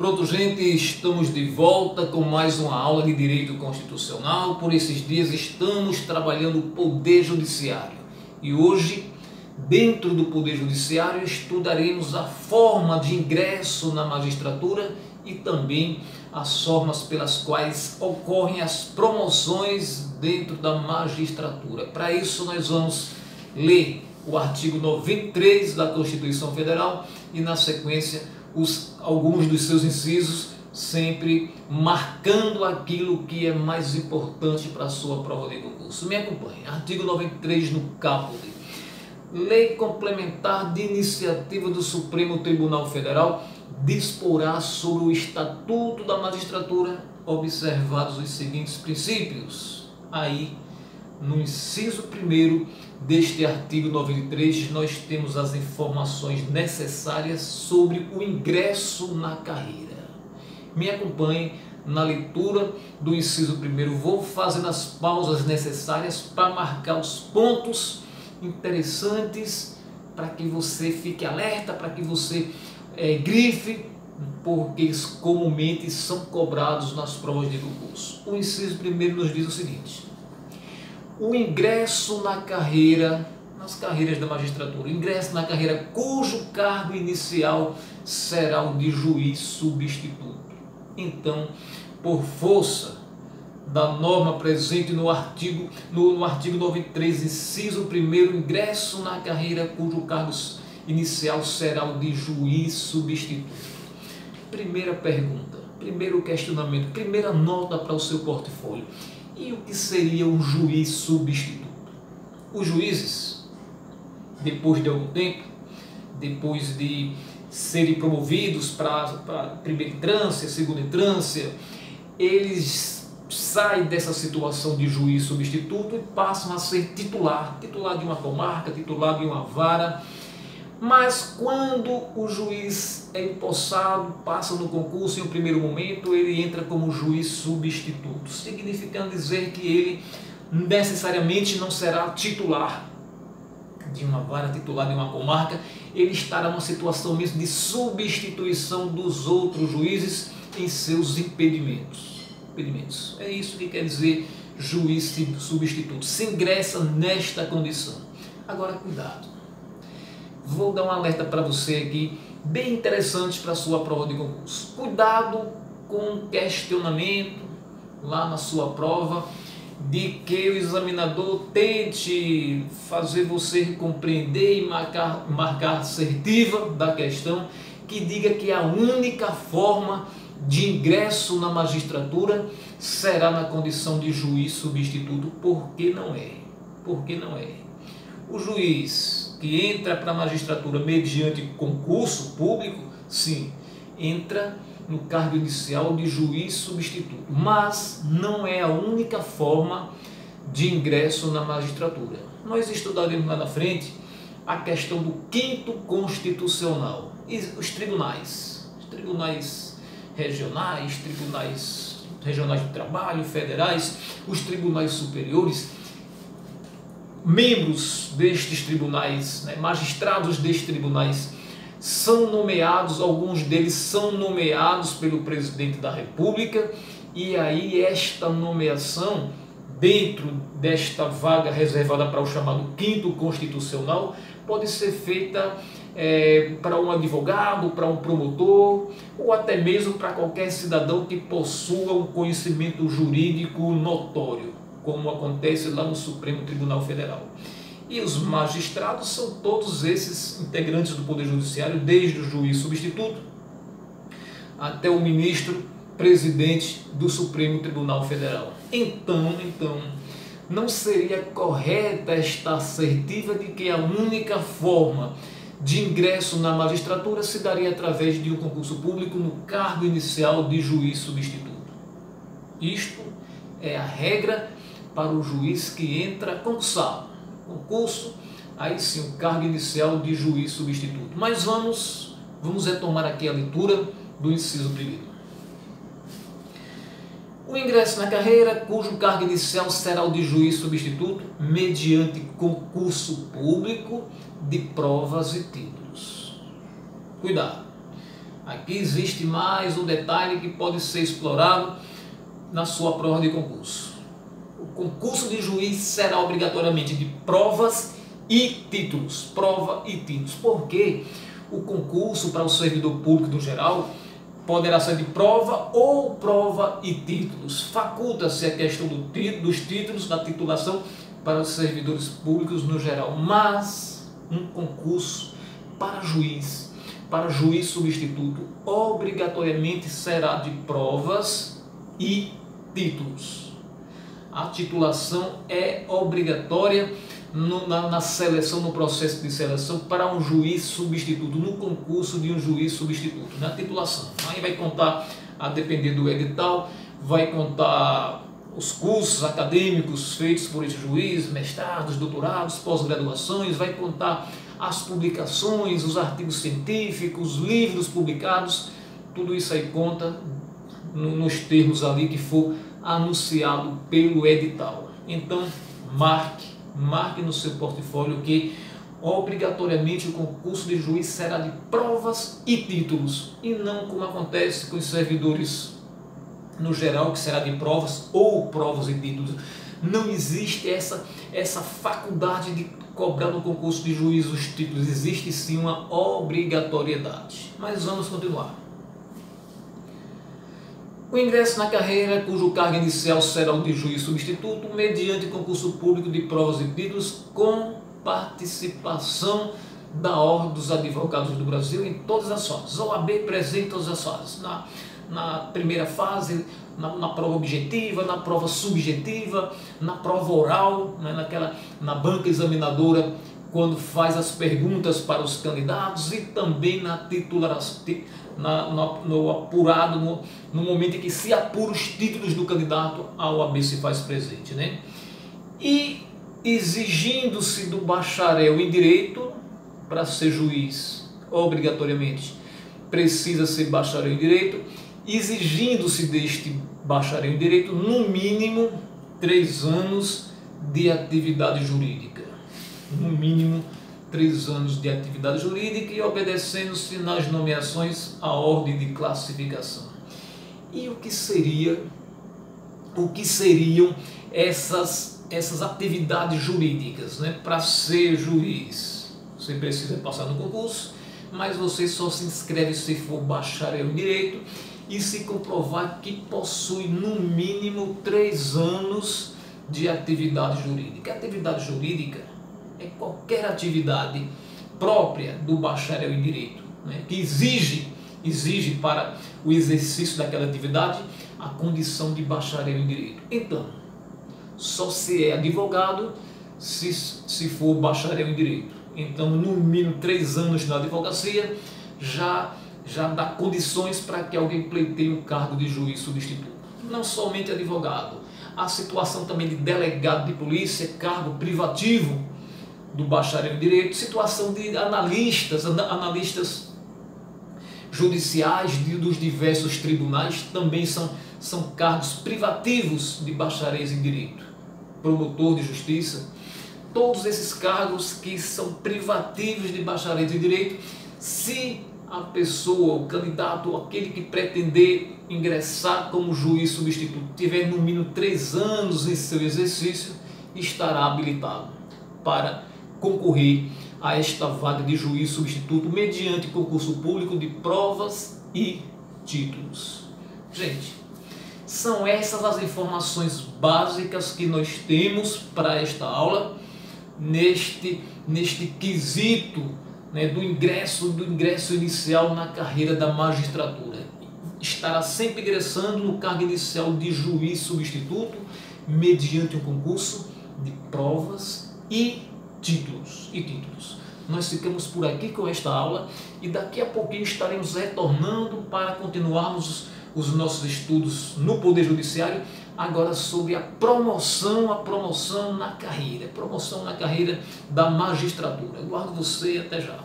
Pronto, gente, estamos de volta com mais uma aula de Direito Constitucional. Por esses dias estamos trabalhando o Poder Judiciário. E hoje, dentro do Poder Judiciário, estudaremos a forma de ingresso na magistratura e também as formas pelas quais ocorrem as promoções dentro da magistratura. Para isso, nós vamos ler o artigo 93 da Constituição Federal e, na sequência, alguns dos seus incisos, sempre marcando aquilo que é mais importante para a sua prova de concurso. Me acompanhe. Artigo 93 no caput. Lei complementar de iniciativa do Supremo Tribunal Federal disporá sobre o Estatuto da Magistratura, observados os seguintes princípios. Aí, no inciso 1º deste artigo 93, nós temos as informações necessárias sobre o ingresso na carreira. Me acompanhe na leitura do inciso 1º. Vou fazendo as pausas necessárias para marcar os pontos interessantes, para que você fique alerta, para que você grife, porque eles comumente são cobrados nas provas de concurso. O inciso 1º nos diz o seguinte: o ingresso na carreira, nas carreiras da magistratura, ingresso na carreira cujo cargo inicial será o de juiz substituto. Então, por força da norma presente no artigo 93, inciso 1º, ingresso na carreira cujo cargo inicial será o de juiz substituto. Primeira pergunta, primeiro questionamento, primeira nota para o seu portfólio. E o que seria um juiz substituto? Os juízes, depois de algum tempo, depois de serem promovidos para primeira entrância, segunda entrância, eles saem dessa situação de juiz substituto e passam a ser titular de uma comarca, titular de uma vara. Mas quando o juiz é empossado, passa no concurso, em um primeiro momento ele entra como juiz substituto, significando dizer que ele necessariamente não será titular de uma vara, titular de uma comarca, ele estará numa situação mesmo de substituição dos outros juízes em seus impedimentos. É isso que quer dizer juiz substituto, se ingressa nesta condição. Agora, cuidado. Vou dar um alerta para você aqui, bem interessante para a sua prova de concurso. Cuidado com o questionamento lá na sua prova, de que o examinador tente fazer você compreender e marcar assertiva da questão, que diga que a única forma de ingresso na magistratura será na condição de juiz substituto, porque não é. Porque não é. O juiz que entra para a magistratura mediante concurso público, sim, entra no cargo inicial de juiz substituto, mas não é a única forma de ingresso na magistratura. Nós estudaremos lá na frente a questão do 5º constitucional e os tribunais regionais, tribunais regionais do trabalho, federais, os tribunais superiores. Membros destes tribunais, magistrados destes tribunais, são nomeados, alguns deles são nomeados pelo presidente da República, e aí esta nomeação, dentro desta vaga reservada para o chamado 5º constitucional, pode ser feita para um advogado, para um promotor, ou até mesmo para qualquer cidadão que possua um conhecimento jurídico notório, como acontece lá no Supremo Tribunal Federal. E os magistrados são todos esses integrantes do Poder Judiciário, desde o juiz substituto até o ministro presidente do Supremo Tribunal Federal. Então, não seria correta esta assertiva de que a única forma de ingresso na magistratura se daria através de um concurso público no cargo inicial de juiz substituto. Isto é a regra para o juiz que entra concursado. Concurso, aí sim o cargo inicial de juiz substituto. Mas vamos retomar aqui a leitura do inciso 1º. O ingresso na carreira, cujo cargo inicial será o de juiz substituto, mediante concurso público de provas e títulos. Cuidado! Aqui existe mais um detalhe que pode ser explorado na sua prova de concurso. O concurso de juiz será obrigatoriamente de provas e títulos. Prova e títulos. Por quê? O concurso para o servidor público no geral poderá ser de prova ou prova e títulos. Faculta-se a questão dos títulos, da titulação para os servidores públicos no geral. Mas um concurso para juiz substituto, obrigatoriamente será de provas e títulos. A titulação é obrigatória na seleção, no processo de seleção para um juiz substituto, no concurso de um juiz substituto, na titulação. Aí vai contar, a depender do edital, vai contar os cursos acadêmicos feitos por esse juiz, mestrados, doutorados, pós-graduações, vai contar as publicações, os artigos científicos, livros publicados, tudo isso aí conta nos termos ali que for anunciado pelo edital. Então, marque no seu portfólio que obrigatoriamente o concurso de juiz será de provas e títulos, e não como acontece com os servidores no geral, que será de provas ou provas e títulos. Não existe essa faculdade de cobrar no concurso de juiz os títulos, existe sim uma obrigatoriedade. Mas vamos continuar. O ingresso na carreira, cujo cargo inicial será o de juiz substituto, mediante concurso público de provas e títulos, com participação da Ordem dos Advogados do Brasil em todas as fases. A OAB presente em todas as fases. Na primeira fase, na prova objetiva, na prova subjetiva, na prova oral, né, na banca examinadora, quando faz as perguntas para os candidatos, e também na titulação, no apurado, no momento em que se apura os títulos do candidato, a OAB se faz presente, né? E exigindo-se do bacharel em direito, para ser juiz, obrigatoriamente precisa ser bacharel em direito, exigindo-se deste bacharel em direito, no mínimo 3 anos de atividade jurídica. No mínimo 3 anos de atividade jurídica, e obedecendo-se nas nomeações à ordem de classificação. E o que seriam essas atividades jurídicas, né? Para ser juiz, você precisa passar no concurso, mas você só se inscreve se for bacharel em direito e se comprovar que possui no mínimo 3 anos de atividade jurídica. A atividade jurídica é qualquer atividade própria do bacharel em direito, né, que exige para o exercício daquela atividade a condição de bacharel em direito. Então, só se é advogado se for bacharel em direito. Então, no mínimo 3 anos na advocacia já dá condições para que alguém pleiteie um cargo de juiz substituto. Não somente advogado, a situação também de delegado de polícia, cargo privativo do bacharel em direito, situação de analistas judiciais dos diversos tribunais, também são cargos privativos de bacharéis em direito. Promotor de justiça, todos esses cargos que são privativos de bacharéis em direito, se a pessoa, o candidato, aquele que pretender ingressar como juiz substituto, tiver no mínimo 3 anos em seu exercício, estará habilitado para concorrer a esta vaga de juiz substituto mediante concurso público de provas e títulos. Gente, são essas as informações básicas que nós temos para esta aula, neste quesito, né, do ingresso inicial na carreira da magistratura. Estará sempre ingressando no cargo inicial de juiz substituto mediante um concurso de provas e títulos. Nós ficamos por aqui com esta aula e daqui a pouquinho estaremos retornando para continuarmos os nossos estudos no Poder Judiciário, agora sobre a promoção na carreira da magistratura. Aguardo você, até já.